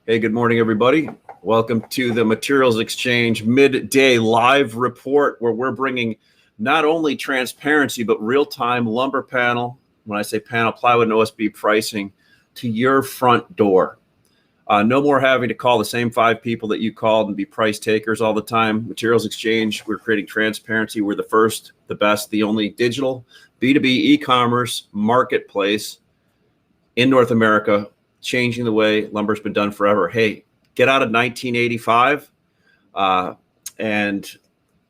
Hey, good morning, everybody. Welcome to the Materials Exchange midday live report, where we're bringing not only transparency, but real-time lumber panel, when I say panel, plywood and OSB pricing, to your front door. No more having to call the same 5 people that you called and be price takers all the time. Materials Exchange, we're creating transparency. We're the first, the best, the only digital B2B e-commerce marketplace in North America, changing the way lumber's been done forever. Hey, get out of 1985 and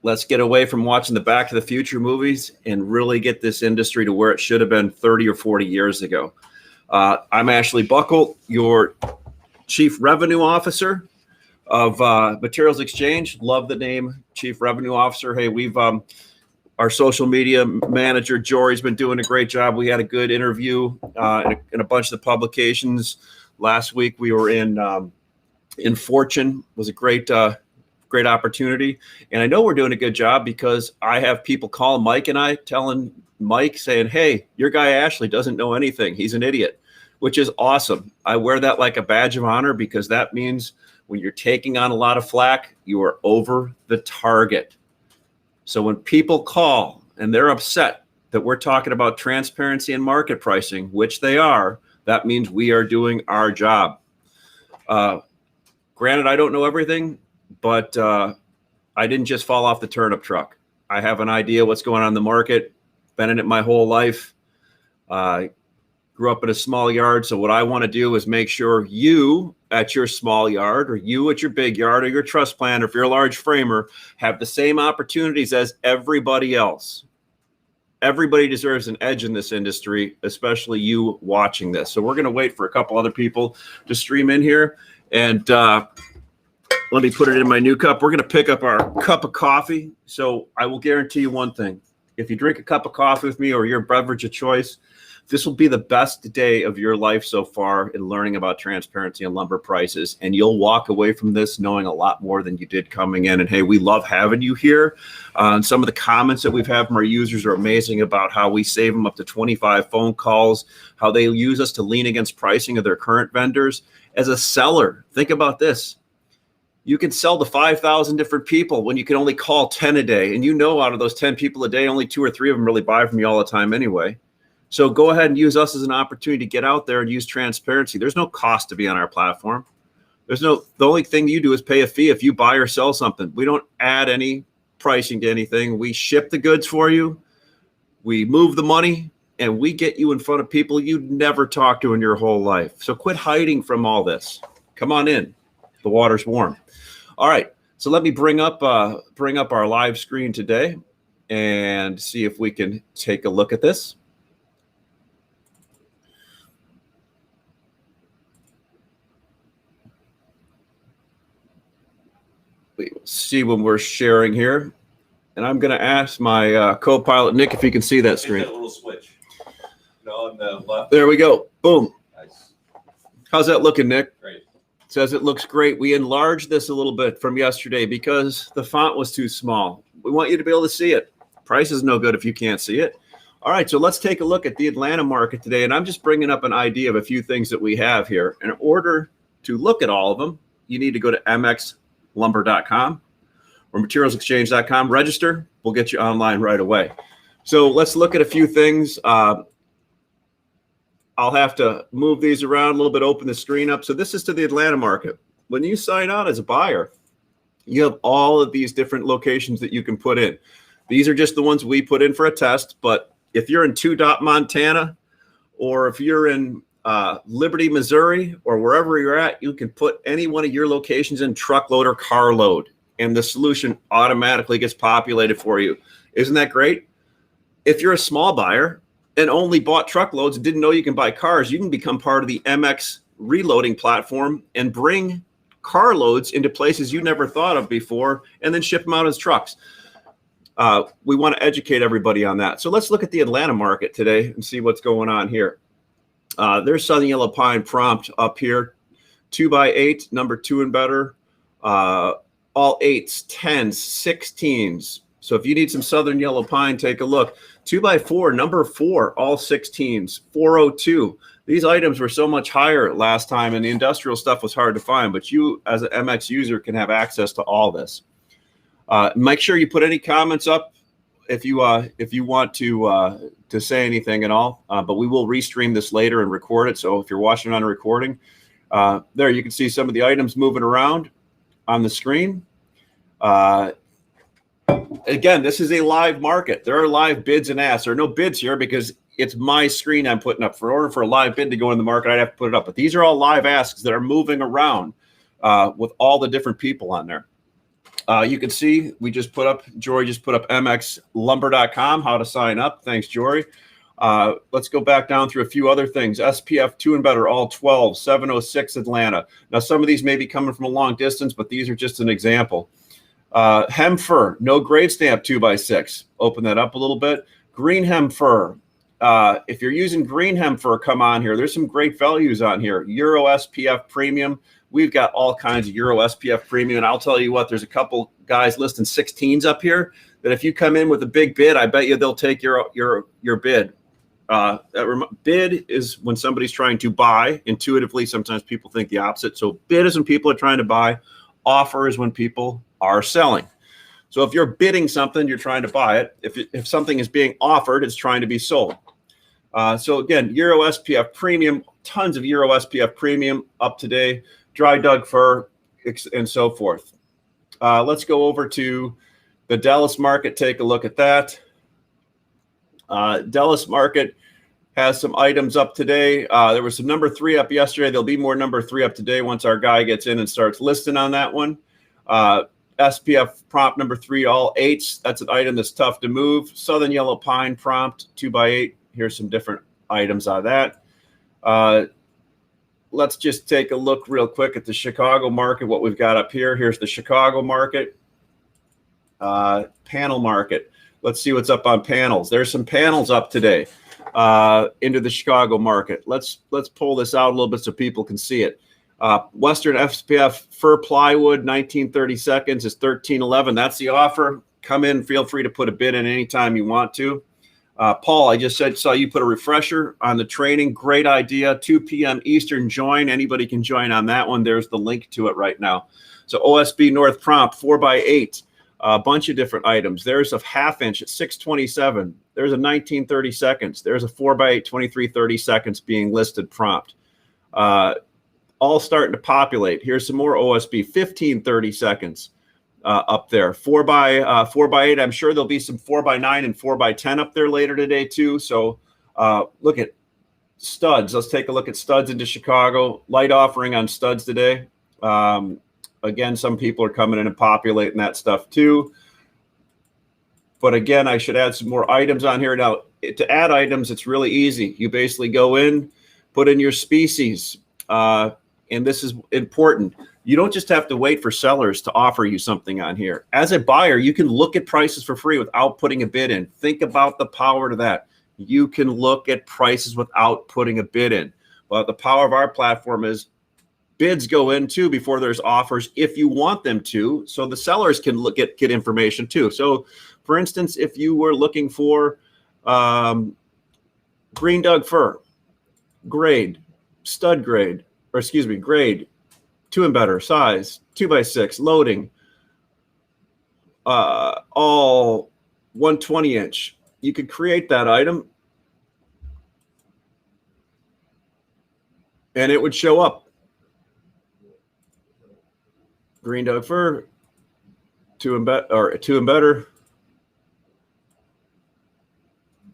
let's get away from watching the Back to the Future movies and really get this industry to where it should have been 30 or 40 years ago. I'm Ashley Boeckholt, your Chief Revenue Officer of Materials Exchange. Love the name Chief Revenue Officer. Hey, we've our social media manager, Jory's been doing a great job. We had a good interview in a bunch of the publications. Last week we were in Fortune. It was a great opportunity. And I know we're doing a good job because I have people calling Mike and I, telling Mike, saying, hey, your guy Ashley doesn't know anything. He's an idiot, which is awesome. I wear that like a badge of honor because that means when you're taking on a lot of flack, you are over the target. So when people call and they're upset that we're talking about transparency and market pricing, which they are, that means we are doing our job. Granted, I don't know everything, but I didn't just fall off the turnip truck. I have an idea what's going on in the market, been in it my whole life. Grew up in a small yard. So what I want to do is make sure you at your small yard, or you at your big yard, or your truss plant, or if you're a large framer, have the same opportunities as everybody else. Everybody deserves an edge in this industry, especially you watching this. So we're going to wait for a couple other people to stream in here. And let me put it in my new cup. We're going to pick up our cup of coffee. So I will guarantee you one thing. If you drink a cup of coffee with me or your beverage of choice, this will be the best day of your life so far in learning about transparency and lumber prices. And you'll walk away from this knowing a lot more than you did coming in. And hey, we love having you here. And some of the comments that we've had from our users are amazing about how we save them up to 25 phone calls, how they use us to lean against pricing of their current vendors. As a seller, think about this. You can sell to 5,000 different people when you can only call 10 a day. And you know, out of those 10 people a day, only 2 or 3 of them really buy from you all the time anyway. So go ahead and use us as an opportunity to get out there and use transparency. There's no cost to be on our platform. The only thing you do is pay a fee if you buy or sell something. We don't add any pricing to anything. We ship the goods for you. We move the money, and we get you in front of people you'd never talked to in your whole life. So quit hiding from all this. Come on in. The water's warm. All right. So let me bring up our live screen today and see if we can take a look at this. We will see when we're sharing here. And I'm going to ask my co-pilot, Nick, if he can see that screen. That little switch. No, on the left. There we go. Boom. Nice. How's that looking, Nick? Great. Says it looks great. We enlarged this a little bit from yesterday because the font was too small. We want you to be able to see it. Price is no good if you can't see it. All right, so let's take a look at the Atlanta market today. And I'm just bringing up an idea of a few things that we have here. In order to look at all of them, you need to go to mxlumber.com or materialsexchange.com. Register. We'll get you online right away. So let's look at a few things. I'll have to move these around a little bit, open the screen up. So this is to the Atlanta market. When you sign on as a buyer, you have all of these different locations that you can put in. These are just the ones we put in for a test. But if you're in Two Dot, Montana, or if you're in Liberty, Missouri, or wherever you're at, you can put any one of your locations in truckload or carload, and the solution automatically gets populated for you. Isn't that great? If you're a small buyer and only bought truckloads and didn't know you can buy cars, you can become part of the MX reloading platform and bring carloads into places you never thought of before and then ship them out as trucks. We want to educate everybody on that. So let's look at the Atlanta market today and see what's going on here. There's Southern Yellow Pine prompt up here, 2x8, number 2 and better, all 8s, 10s, 16s. So if you need some Southern Yellow Pine, take a look. 2x4, number 4, all 16s, 402. These items were so much higher last time, and the industrial stuff was hard to find, but you as an MX user can have access to all this. Make sure you put any comments up if you want to say anything at all, but we will restream this later and record it. So if you're watching on a recording, there you can see some of the items moving around on the screen. Again, this is a live market. There are live bids and asks. There are no bids here because it's my screen I'm putting up. For order for a live bid to go in the market, I'd have to put it up. But these are all live asks that are moving around with all the different people on there. You can see Jory just put up mxlumber.com, how to sign up. Thanks, Jory. Let's go back down through a few other things. SPF 2 and better, all 12, 706 Atlanta. Now, some of these may be coming from a long distance, but these are just an example. Hem fur, no grade stamp 2x6. Open that up a little bit. Green hem fur. If you're using green hem fur, come on here. There's some great values on here. Euro SPF premium. We've got all kinds of Euro SPF premium. And I'll tell you what, there's a couple guys listing 16s up here that if you come in with a big bid, I bet you they'll take your bid. Bid is when somebody's trying to buy. Intuitively, sometimes people think the opposite. So bid is when people are trying to buy. Offer is when people are selling. So if you're bidding something, you're trying to buy it. If something is being offered, it's trying to be sold. So again, Euro SPF premium, tons of Euro SPF premium up today, dry dug fur, and so forth. Let's go over to the Dallas market. Take a look at that. Dallas market has some items up today. There was some number 3 up yesterday. There'll be more number 3 up today once our guy gets in and starts listing on that one. SPF prompt number 3, all 8s. That's an item that's tough to move. Southern yellow pine prompt 2x8. Here's some different items on that. Let's just take a look real quick at the Chicago market, what we've got up here. Here's the Chicago market, panel market. Let's see what's up on panels. There's some panels up today into the Chicago market. Let's pull this out a little bit so people can see it. Western SPF fir plywood, 1930 seconds is 1311. That's the offer. Come in, feel free to put a bid in anytime you want to. Paul, I just saw you put a refresher on the training. Great idea. 2 p.m. Eastern join. Anybody can join on that one. There's the link to it right now. So OSB North prompt 4x8, a bunch of different items. There's a 1/2 inch at 627. There's a 1930 seconds. There's a 4x8 2330 seconds being listed prompt. All starting to populate. Here's some more OSB 1530 seconds. Up there, 4x8. I'm sure there'll be some 4x9 and 4x10 up there later today too. So look at studs. Let's take a look at studs into Chicago. Light offering on studs today. Again, some people are coming in and populating that stuff too. But again, I should add some more items on here. Now, to add items, it's really easy. You basically go in, put in your species, and this is important. You don't just have to wait for sellers to offer you something on here. As a buyer, you can look at prices for free without putting a bid in. Think about the power to that. You can look at prices without putting a bid in. But the power of our platform is bids go in too before there's offers if you want them to, so the sellers can look at get information too. So for instance, if you were looking for green dug fir, grade, stud grade, or excuse me, grade, 2 and better, size, 2x6, loading, all 120 inch. You could create that item and it would show up. Green dug fir, 2 and better,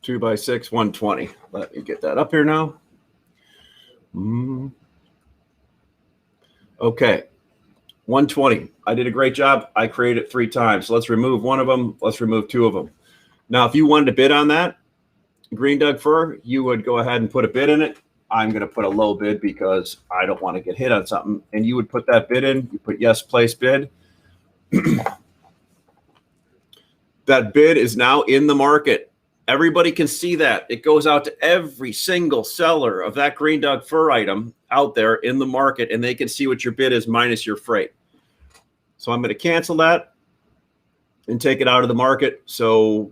2x6, 120. Let me get that up here now. Okay, 120. I did a great job. I created it 3 times. So let's remove one of them. Let's remove 2 of them. Now, if you wanted to bid on that green dug fir, you would go ahead and put a bid in it. I'm going to put a low bid because I don't want to get hit on something. And you would put that bid in. You put yes, place bid. That bid is now in the market. Everybody can see that. It goes out to every single seller of that green dug fir item out there in the market, and they can see what your bid is minus your freight. So I'm going to cancel that and take it out of the market. So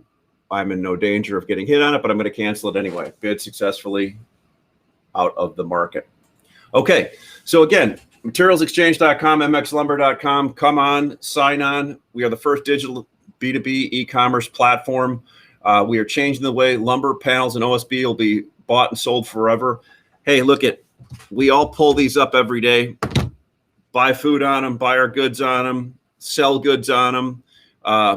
I'm in no danger of getting hit on it, but I'm going to cancel it anyway. Bid successfully out of the market. Okay, so again, MaterialsXchange.com, MXLumber.com. Come on, sign on. We are the first digital B2B e-commerce platform. We are changing the way lumber, panels, and OSB will be bought and sold forever. Hey, look at, we all pull these up every day, buy food on them, buy our goods on them, sell goods on them,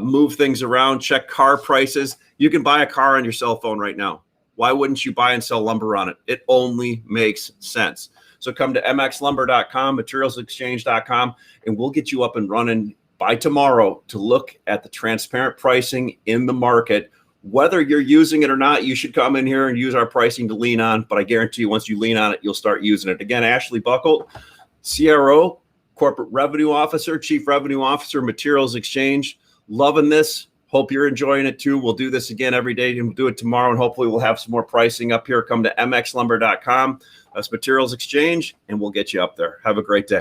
move things around, check car prices. You can buy a car on your cell phone right now. Why wouldn't you buy and sell lumber on it? It only makes sense. So come to mxlumber.com, materialsexchange.com, and we'll get you up and running by tomorrow to look at the transparent pricing in the market. Whether you're using it or not, you should come in here and use our pricing to lean on. But I guarantee you, once you lean on it, you'll start using it. Again, Ashley Boeckholt, CRO, Corporate Revenue Officer, Chief Revenue Officer, Materials Exchange. Loving this. Hope you're enjoying it too. We'll do this again every day, and we'll do it tomorrow, and hopefully we'll have some more pricing up here. Come to mxlumber.com. That's Materials Exchange, and we'll get you up there. Have a great day.